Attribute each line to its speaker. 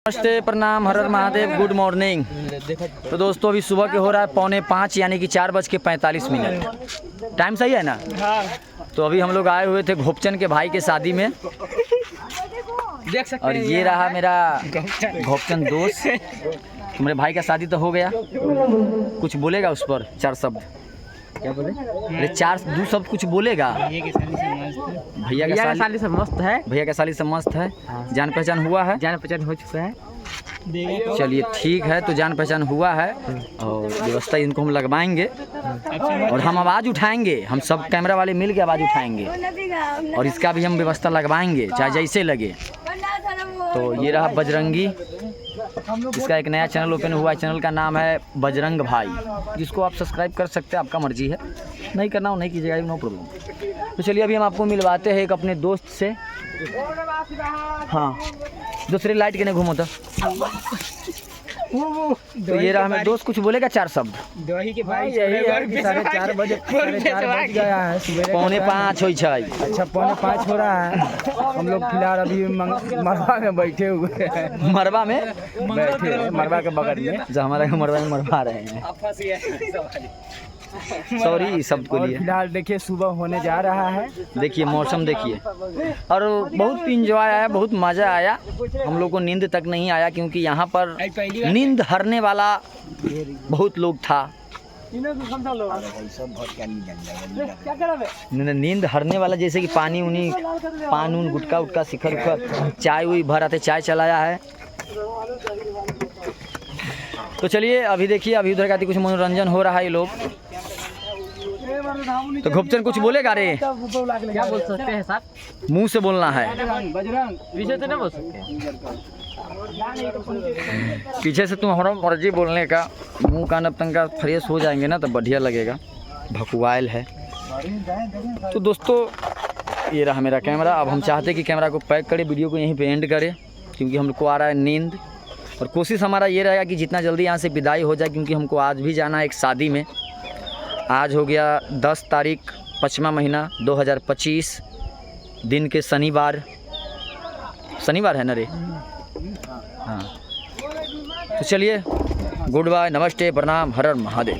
Speaker 1: नमस्ते, प्रणाम, हर हर Mahadev, good morning. तो दोस्तों अभी सुबह के हो रहा है 4:45 यानी कि 4:45। टाइम सही है ना? हाँ। तो अभी हम लोग आए हुए थे घोपचन के भाई के शादी में, देख सकते और ये रहा मेरा घोपचन दोस्त। तुम्हारे भाई का शादी तो हो गया, कुछ बोलेगा उस पर चार शब्द? क्या बोले? अरे चार दो शब्द कुछ बोलेगा? भैया का साली से मस्त है, भैया का साली से मस्त है। जान पहचान हुआ है? जान पहचान हो चुका है। चलिए ठीक है, तो जान पहचान हुआ है और व्यवस्था इनको हम लगवाएंगे और हम आवाज़ उठाएंगे। हम सब कैमरा वाले मिल के आवाज़ उठाएंगे और इसका भी हम व्यवस्था लगवाएंगे चाहे जैसे लगे। तो ये रहा बजरंगी, इसका एक नया चैनल ओपन हुआ है। चैनल का नाम है बजरंग भाई, जिसको आप सब्सक्राइब कर सकते हैं, आपका मर्जी है, नहीं करना हो नहीं कीजिएगा, नो प्रॉब्लम। तो चलिए अभी हम आपको मिलवाते हैं एक अपने दोस्त से। हाँ, दूसरी लाइट के नहीं घूमो तो ये रहा हमें दोस्त, कुछ बोलेगा चार शब्द? दही के भाई यही है, 4:30 बजे 4:30 बज गया है, सुबह 4:45 हो छै। अच्छा 4:45 हो रहा है। हम लोग फिलहाल अभी मरवा में बैठे हुए हैं। मरवा में बैठे हैं, मरवा के बगल में, जो हमारा मरवा में मरवा रहे हैं। सॉरी शब्द को लिए। फिलहाल देखिए सुबह होने जा रहा है, देखिए मौसम देखिए, और बहुत इंजॉय आया, बहुत मज़ा आया। हम लोग को नींद तक नहीं आया क्योंकि यहाँ पर नींद हरने वाला बहुत लोग था। नींद हरने वाला जैसे कि पानी उनी पान उन गुटका उटका शिखर उखर चाय उई भर आते, चाय चलाया है। तो चलिए अभी देखिए, अभी उधर का कुछ मनोरंजन हो रहा है। ये लोग तो घोपचन कुछ बोलेगा? रे क्या बोल सकते हैं साहब? मुंह से बोलना है, पीछे से नहीं बोल सकते। पीछे से तुम्हारा मर्जी बोलने का। मुंह कान अब तंग का फ्रेश हो जाएंगे ना तो बढ़िया लगेगा। भकुआइल है। तो दोस्तों ये रहा मेरा कैमरा। अब हम चाहते हैं कि कैमरा को पैक करें, वीडियो को यहीं पे एंड करें क्योंकि हम लोग को आ रहा है नींद। और कोशिश हमारा ये रहेगा कि जितना जल्दी यहाँ से विदाई हो जाए, क्योंकि हमको आज भी जाना है एक शादी में। आज हो गया 10 तारीख 5वां महीना 2025 दिन के शनिवार है ना रे? हाँ, तो चलिए गुड बाय, नमस्ते, प्रणाम, हर हर महादेव।